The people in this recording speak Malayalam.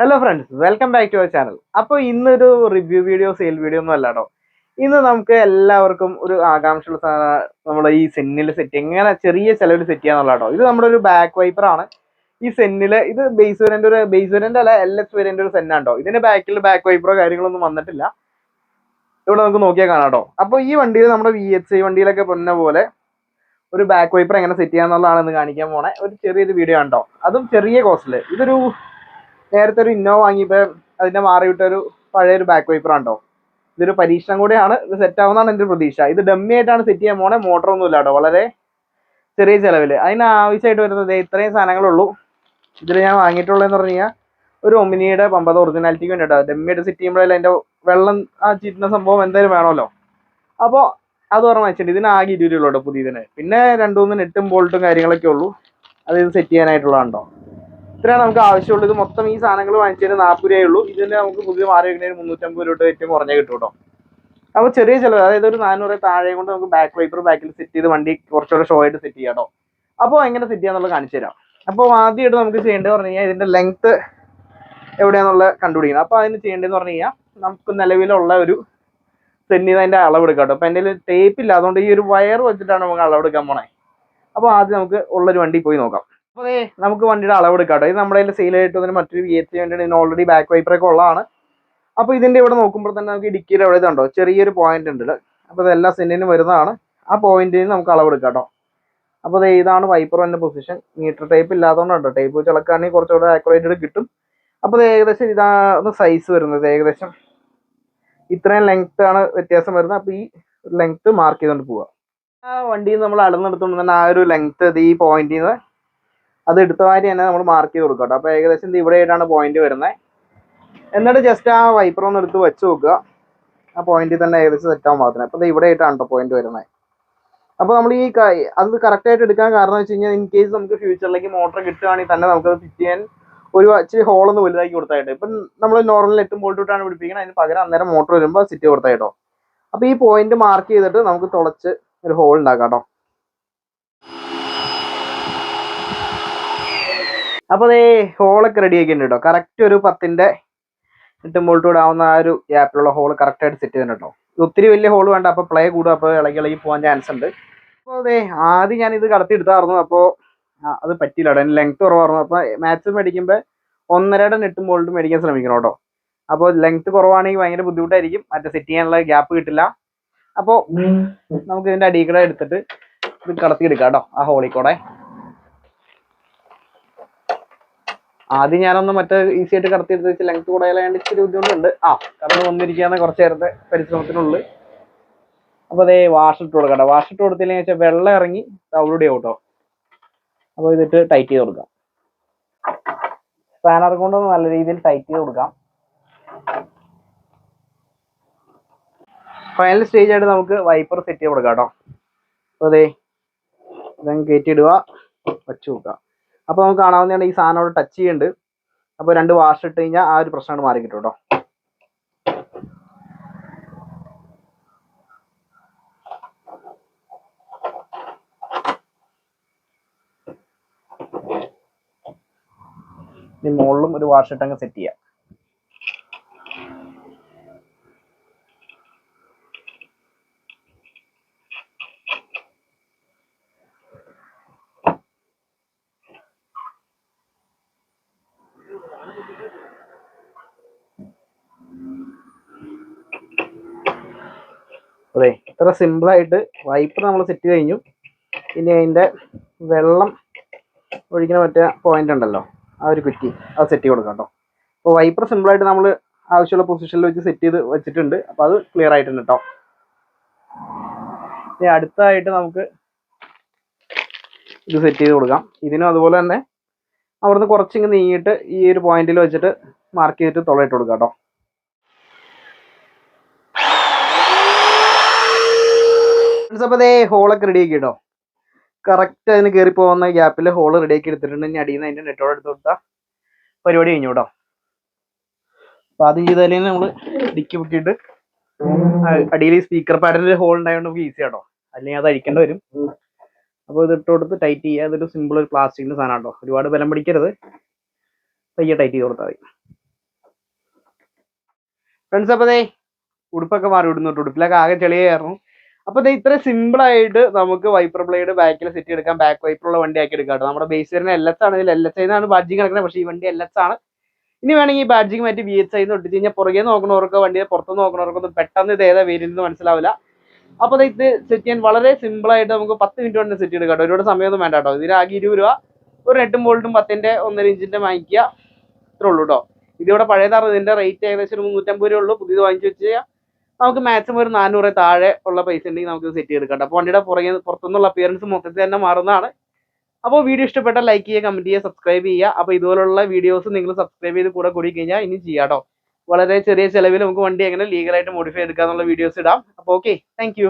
Hello friends, welcome back to our channel. അപ്പോൾ ഇന്നൊരു റിവ്യൂ വീഡിയോ സെയിൽ വീഡിയോ ഒന്നും അല്ലാട്ടോ. ഇന്ന് നമുക്ക് എല്ലാവർക്കും ഒരു ആകാംക്ഷയുള്ള നമ്മുടെ ഈ സെന്നിൽ സെറ്റ് എങ്ങനെ ചെറിയ ചിലവിൽ സെറ്റ് ചെയ്യാന്നുള്ളതാട്ടോ. ഇത് നമ്മുടെ ഒരു ബാക്ക് വൈപ്പർ ആണ്. ഈ സെന്നില് ഇത് ബേസ് വേരിയന്റ് അല്ല, LS വേരിയന്റ് ഒരു സെന്നാട്ടോ. ഇതിന്റെ ബാക്കിൽ ബാക്ക് വൈപ്പറോ കാര്യങ്ങളൊന്നും വന്നിട്ടില്ല. ഇവിടെ നമുക്ക് നോക്കിയാൽ കാണാട്ടോ. അപ്പോൾ ഈ വണ്ടിയിൽ നമ്മുടെ VHI വണ്ടിയിലൊക്കെ പൊന്ന പോലെ ഒരു ബാക്ക് വൈപ്പർ എങ്ങനെ സെറ്റ് ചെയ്യാന്നുള്ളതാണ് ഇന്ന് കാണിക്കാൻ പോണേ. ഒരു ചെറിയൊരു വീഡിയോ ആണോ, അതും ചെറിയ കോസ്റ്റില്. ഇതൊരു നേരത്തെ ഒരു ഇന്നോവ വാങ്ങിയപ്പോൾ അതിന്റെ മാറിയിട്ടൊരു പഴയൊരു ബാക്ക് വൈപ്പർ ആണോ. ഇതൊരു പരീക്ഷണം കൂടെയാണ്. ഇത് സെറ്റ് ആവുന്നതാണ് എൻ്റെ പ്രതീക്ഷ. ഇത് ഡമ്മി ആയിട്ടാണ് സെറ്റ് ചെയ്യാൻ പോണേ. മോട്ടറൊന്നും ഇല്ല കേട്ടോ, വളരെ ചെറിയ ചിലവിൽ. അതിന് ആവശ്യമായിട്ട് വരുന്നത് ഇത്രയും സാധനങ്ങളുള്ളൂ. ഇതിൽ ഞാൻ വാങ്ങിയിട്ടുള്ളതെന്ന് പറഞ്ഞു കഴിഞ്ഞാൽ ഒരു ഒമിനിയുടെ പമ്പത് ഒറിജിനാലിറ്റിക്ക് വേണ്ടിയിട്ടോ. ഡമ്മി ആയിട്ട് സെറ്റ് ചെയ്യുമ്പോഴല്ലേ അതിൻ്റെ വെള്ളം ചീറ്റുന്ന സംഭവം എന്തായാലും വേണമല്ലോ. അപ്പോൾ അത് ഓർമ്മ വെച്ചിട്ടുണ്ട്. ഇതിനാകെ 20 രൂപ കേട്ടോ പുതിയതിന്. പിന്നെ 2-3 നെട്ടും ബോൾട്ടും കാര്യങ്ങളൊക്കെ ഉള്ളൂ. അത് ഇത് സെറ്റ് ചെയ്യാനായിട്ടുള്ളതാണോ. ഇത്രയാണ് നമുക്ക് ആവശ്യമുള്ളൂ. ഇത് മൊത്തം ഈ സാധനങ്ങൾ വാങ്ങിച്ചതിന് 40 രൂപയേ ഉള്ളൂ. ഇതിന് നമുക്ക് പുതിയ മാറി വെക്കുന്നതിന് 350 രൂപ ഏറ്റവും കുറഞ്ഞ കിട്ടും കേട്ടോ. അപ്പോൾ ചെറിയ ചിലവ്, അതായത് ഒരു 400 താഴെ കൊണ്ട് നമുക്ക് ബാക്ക് വൈപ്പർ ബാക്കിൽ സെറ്റ് ചെയ്ത് വണ്ടി കുറച്ചുകൂടെ ഷോ ആയിട്ട് സെറ്റ് ചെയ്യാം കേട്ടോ. അപ്പോൾ എങ്ങനെ സെറ്റ് ചെയ്യാന്നുള്ളത് കാണിച്ചു തരാം. അപ്പോൾ ആദ്യമായിട്ട് നമുക്ക് ചെയ്യേണ്ടത് പറഞ്ഞു കഴിഞ്ഞാൽ ഇതിന്റെ ലെങ്ത് എവിടെയാണെന്നുള്ളത് കണ്ടുപിടിക്കണം. അപ്പോൾ അതിന് ചെയ്യേണ്ടതെന്ന് പറഞ്ഞു കഴിഞ്ഞാൽ നമുക്ക് നിലവിലുള്ള ഒരു സെന്നിന് അതിന്റെ അളവെടുക്കാം കേട്ടോ. അപ്പോൾ എൻ്റെ ടേപ്പ് ഇല്ല, അതുകൊണ്ട് ഈ ഒരു വയർ വെച്ചിട്ടാണ് നമുക്ക് അളവെടുക്കാൻ പോണേ. അപ്പോൾ ആദ്യം നമുക്ക് ഉള്ളൊരു വണ്ടി പോയി നോക്കാം. അപ്പോൾ നമുക്ക് വണ്ടിയുടെ അളവെടുക്കാം കേട്ടോ. ഇത് നമ്മുടെ കയ്യിൽ സെയിൽ ആയിട്ട് വന്നിട്ട് മറ്റൊരു VHI വണ്ടിയാണ്. ഇതിന് ഓൾറെഡി ബാക്ക് വൈപ്പറൊക്കെ ഉള്ളതാണ്. അപ്പോൾ ഇതിന്റെ ഇവിടെ നോക്കുമ്പോൾ തന്നെ നമുക്ക് ഡിക്കിയുടെ എവിടെ ഇതുണ്ടോ ചെറിയൊരു പോയിന്റ് ഉണ്ട്. അപ്പോൾ ഇതെല്ലാം സെന്റിനും വരുന്നതാണ്. ആ പോയിന്റിന് നമുക്ക് അളവെടുക്കാം കേട്ടോ. അപ്പോൾ ഇതാണ് വൈപ്പറിന്റെ പൊസിഷൻ. മീറ്റർ ടൈപ്പ് ഇല്ലാത്തതുകൊണ്ടോ, ടൈപ്പ് വെച്ച് ഇളക്കുകയാണെങ്കിൽ കുറച്ചുകൂടെ ആക്യുറേറ്റഡ് കിട്ടും. അപ്പോൾ ഏകദേശം ഇതാണ് സൈസ് വരുന്നത്. ഏകദേശം ഇത്രയും ലെങ്ത് ആണ് വ്യത്യാസം വരുന്നത്. അപ്പോൾ ഈ ലെങ്ത് മാർക്ക് ചെയ്തുകൊണ്ട് പോവുക. ആ വണ്ടിയിൽ നമ്മൾ അളന്നെടുത്തുകൊണ്ട് തന്നെ ആ ഒരു ലെങ്ത് ഈ പോയിന്റിൽ നിന്ന് അത് എടുത്ത മാതിരി തന്നെ നമ്മൾ മാർക്ക് ചെയ്ത് കൊടുക്കാം കേട്ടോ. അപ്പോൾ ഏകദേശം ഇത് ഇവിടെ ആയിട്ടാണ് പോയിന്റ് വരുന്നത്. എന്നിട്ട് ജസ്റ്റ് ആ വൈപ്പർ ഒന്ന് എടുത്ത് വെച്ച് നോക്കുക. ആ പോയിന്റിൽ തന്നെ ഏകദേശം സെറ്റ് ആവാൻ പാകത്തിന്. അപ്പോൾ ഇവിടെ ആയിട്ടാണ് കേട്ടോ പോയിന്റ് വരുന്നത്. അപ്പോൾ നമ്മൾ ഈ അത് കറക്റ്റായിട്ട് എടുക്കാൻ കാരണം വെച്ച് കഴിഞ്ഞാൽ ഇൻ കേസ് നമുക്ക് ഫ്യൂച്ചറിലേക്ക് മോട്ടർ കിട്ടുകയാണെങ്കിൽ തന്നെ നമുക്കത് ഫിറ്റ് ചെയ്യാൻ ഒരു ഇച്ചിരി ഹോളൊന്ന് വലുതാക്കി കൊടുത്തായിട്ട്. ഇപ്പം നമ്മൾ നോർമൽ 8 ബോൾട്ട് ഇട്ടാണ് പിടിപ്പിക്കുന്നത്. അതിന് പകരം അന്നേരം മോട്ടർ വരുമ്പോൾ സിറ്റ് കൊടുത്തായിട്ടോ. അപ്പോൾ ഈ പോയിന്റ് മാർക്ക് ചെയ്തിട്ട് നമുക്ക് തുളച്ച് ഒരു ഹോൾ ഉണ്ടാക്കാം കേട്ടോ. അപ്പോൾ ഹോളൊക്കെ റെഡി ആക്കിയിട്ടുണ്ട് കേട്ടോ. കറക്റ്റ് ഒരു 10ന്റെ 8 ബോൾട്ട് ഇടാവുന്ന ആ ഒരു ഗ്യാപ്പിലുള്ള ഹോൾ കറക്റ്റായിട്ട് സെറ്റ് ചെയ്തിട്ടുണ്ട് കേട്ടോ. ഒത്തിരി വലിയ ഹോൾ വേണ്ട, അപ്പോൾ പ്ലേ കൂടും, അപ്പോൾ ഇളകി പോകാൻ ചാൻസ് ഉണ്ട്. അപ്പോൾ ആദ്യം ഞാൻ ഇത് കടത്തി എടുത്തായിരുന്നു. അപ്പോൾ അത് പറ്റില്ല കേട്ടോ, അതിന് ലെങ്ത് കുറവായിരുന്നു. അപ്പോൾ മാക്സിമം മേടിക്കുമ്പോൾ 1.5 നെട്ടും ബോൾട്ടും മേടിക്കാൻ ശ്രമിക്കണം കേട്ടോ. അപ്പോൾ ലെങ്ത് കുറവാണെങ്കിൽ ഭയങ്കര ബുദ്ധിമുട്ടായിരിക്കും, മറ്റേ സെറ്റ് ചെയ്യാനുള്ള ഗ്യാപ്പ് കിട്ടില്ല. അപ്പോൾ നമുക്ക് ഇതിൻ്റെ അടിയിൽ കൂടെ എടുത്തിട്ട് ഇത് കടത്തി എടുക്കാം കേട്ടോ, ആ ഹോളിൽ കൂടെ. ആദ്യം ഞാനൊന്ന് മറ്റേ ഈസി ആയിട്ട് കടത്തി എടുത്ത് വെച്ച് ലെങ്ത് കൂടായാലും ഇച്ചിരി ബുദ്ധിമുട്ടുണ്ട്. കടന്ന് വന്നിരിക്കുകയാണ് കുറച്ച് നേരത്തെ പരിശ്രമത്തിനുള്ളിൽ. അപ്പോൾ വാഷ് ഇട്ട് കൊടുക്കാം. വാഷ് ഇട്ട് കൊടുത്തില്ലെങ്കിൽ വെച്ചാൽ വെള്ളം ഇറങ്ങി തവിടുടെ കേട്ടോ. അപ്പോൾ ഇതിട്ട് ടൈറ്റ് ചെയ്ത് കൊടുക്കാം. സ്പാനർ കൊണ്ടൊന്ന് നല്ല രീതിയിൽ ടൈറ്റ് ചെയ്ത് കൊടുക്കാം. ഫൈനൽ സ്റ്റേജ് ആയിട്ട് നമുക്ക് വൈപ്പർ സെറ്റ് ചെയ്ത് കൊടുക്കാം കേട്ടോ. അപ്പോൾ ഇതങ്ങ് കയറ്റിയിടുക, വച്ച് കൊടുക്കുക. അപ്പോൾ നമുക്ക് കാണാവുന്നതാണ് ഈ സാധനം അവിടെ ടച്ച് ചെയ്യുന്നുണ്ട്. അപ്പോൾ 2 വാഷ് ഇട്ട് കഴിഞ്ഞാൽ ആ ഒരു പ്രശ്നമാണ് മാറി കിട്ടും കേട്ടോ. ഇനി മുകളിലും ഒരു വാഷ് ഇട്ട് അങ്ങ് സെറ്റ് ചെയ്യാം. അതെ, ഇത്ര സിമ്പിളായിട്ട് വൈപ്പർ നമ്മൾ സെറ്റ് കഴിഞ്ഞു. ഇനി അതിൻ്റെ വെള്ളം ഒഴിക്കുന്ന മറ്റേ പോയിന്റ് ഉണ്ടല്ലോ, ആ ഒരു കുറ്റി, അത് സെറ്റ് ചെയ്ത് കൊടുക്കാം കേട്ടോ. അപ്പോൾ വൈപ്പർ സിമ്പിളായിട്ട് നമ്മൾ ആവശ്യമുള്ള പൊസിഷനിൽ വെച്ച് സെറ്റ് ചെയ്ത് വെച്ചിട്ടുണ്ട്. അപ്പോൾ അത് ക്ലിയർ ആയിട്ടുണ്ട് കേട്ടോ. ഇനി അടുത്തായിട്ട് നമുക്ക് ഇത് സെറ്റ് ചെയ്ത് കൊടുക്കാം. ഇതിനും അതുപോലെ തന്നെ അവിടുന്ന് കുറച്ചിങ്ങ് നീങ്ങിയിട്ട് ഈ ഒരു പോയിന്റിൽ വെച്ചിട്ട് മാർക്ക് ചെയ്തിട്ട് തുളയിട്ട് കൊടുക്കാം കേട്ടോ. അപ്പോൾ ഹോളൊക്കെ റെഡി ആക്കി കേട്ടോ. കറക്റ്റ് അതിന് കയറി പോകുന്ന ഗ്യാപ്പിൽ ഹോൾ റെഡിയാക്കി എടുത്തിട്ടുണ്ട്. ഇനി അടിയിൽ നിന്ന് അതിൻ്റെ നെറ്റോടെ എടുത്ത് കൊടുത്താൽ പരിപാടി കഴിഞ്ഞു കേട്ടോ. അപ്പോൾ ആദ്യം ചെയ്താലേ നമ്മൾ ഡിക്കി പൊക്കിയിട്ട് അടിയിൽ സ്പീക്കർ പാഡിൻ്റെ ഹോൾ ഉണ്ടായതുകൊണ്ട് നമുക്ക് ഈസി ആട്ടോ, അല്ലെങ്കിൽ അത് അഴിക്കേണ്ടി വരും. അപ്പോൾ ഇത് ഇട്ട് കൊടുത്ത് ടൈറ്റ് ചെയ്യുക. ഇതൊരു സിമ്പിൾ ഒരു പ്ലാസ്റ്റിക്കിൻ്റെ സാധനം കേട്ടോ. ഒരുപാട് ബലം പിടിക്കരുത്, പയ്യെ ടൈറ്റ് ചെയ്ത് കൊടുത്താൽ മതി. ഫ്രണ്ട്സ് അപ്പോൾ ഉടുപ്പൊക്കെ മാറി വിടുന്നുണ്ട്, ഉടുപ്പിലൊക്കെ ആകെ ചെളിയായിരുന്നു. അപ്പോൾ ഇത്ര സിമ്പിൾ ആയിട്ട് നമുക്ക് വൈപ്പർ ബ്ലേഡ് ബാക്കിൽ സെറ്റ് ചെയ്തെടുക്കാം, ബാക്ക് വൈപ്പറുള്ള വണ്ടി ആക്കി എടുക്കാം കേട്ടോ. നമ്മുടെ ബേസ് വരുന്ന LS ആണ്, ഇതിൽ LS ആണ് ബാഡ്ജിങ് കിടക്കുന്നത്, പക്ഷേ ഈ വണ്ടി LS ആണ്. ഇനി വേണമെങ്കിൽ ഈ ബാഡ്ജിങ് മാറ്റി VHI എന്ന് ഒട്ടിച്ച് കഴിഞ്ഞാൽ പുറകെ നോക്കണവർക്ക്, വണ്ടിയെ പുറത്ത് നോക്കണവർക്കൊന്നും പെട്ടെന്ന് ഇത് ഏതാ വേരിയെന്ന് മനസ്സിലാവില്ല. അപ്പോൾ ഇത് സെറ്റ് ചെയ്യാൻ വളരെ സിമ്പിൾ ആയിട്ട് നമുക്ക് 10 മിനിറ്റ് കൊണ്ട് സെറ്റ് ചെയ്തെടുക്കാം കേട്ടോ. ഒരുപാട് സമയമൊന്നും വേണ്ട കേട്ടോ. ഇതിനാകെ 20 രൂപ, ഒരു 8 വോൾട്ടും 10ന്റെ 1.5 ഇഞ്ചിന്റെ വാങ്ങിക്കുക, ഇത്രേ ഉള്ളൂ കേട്ടോ. ഇതിവിടെ പഴയതാണ്, ഇതിന്റെ റേറ്റ് ഏകദേശം ഒരു 350 രൂപ ഉള്ളൂ. പുതിയത് വാങ്ങിച്ചു വെച്ച് നമുക്ക് മാക്സിമം ഒരു 400 താഴെ ഉള്ള പൈസ ഉണ്ടെങ്കിൽ നമുക്ക് സെറ്റ് ചെയ്തെടുക്കാം. അപ്പോൾ വണ്ടിയുടെ പുറത്തുനിന്നുള്ള അപ്പിയറൻസ് മൊത്തത്തിൽ തന്നെ മാറുന്നതാണ്. അപ്പോൾ വീഡിയോ ഇഷ്ടപ്പെട്ടാൽ ലൈക്ക് ചെയ്യുക, കമന്റ് ചെയ്യുക, സബ്സ്ക്രൈബ് ചെയ്യുക. അപ്പോൾ ഇതുപോലുള്ള വീഡിയോസ് നിങ്ങൾ സബ്സ്ക്രൈബ് ചെയ്ത് കൂടി കഴിഞ്ഞാൽ ഇനി ചെയ്യാം കേട്ടോ. വളരെ ചെറിയ ചിലവിൽ നമുക്ക് വണ്ടി എങ്ങനെ ലീഗലായിട്ട് മോഡിഫൈ എടുക്കുക എന്നുള്ള വീഡിയോസ് ഇടാം. അപ്പോൾ ഓക്കെ, താങ്ക്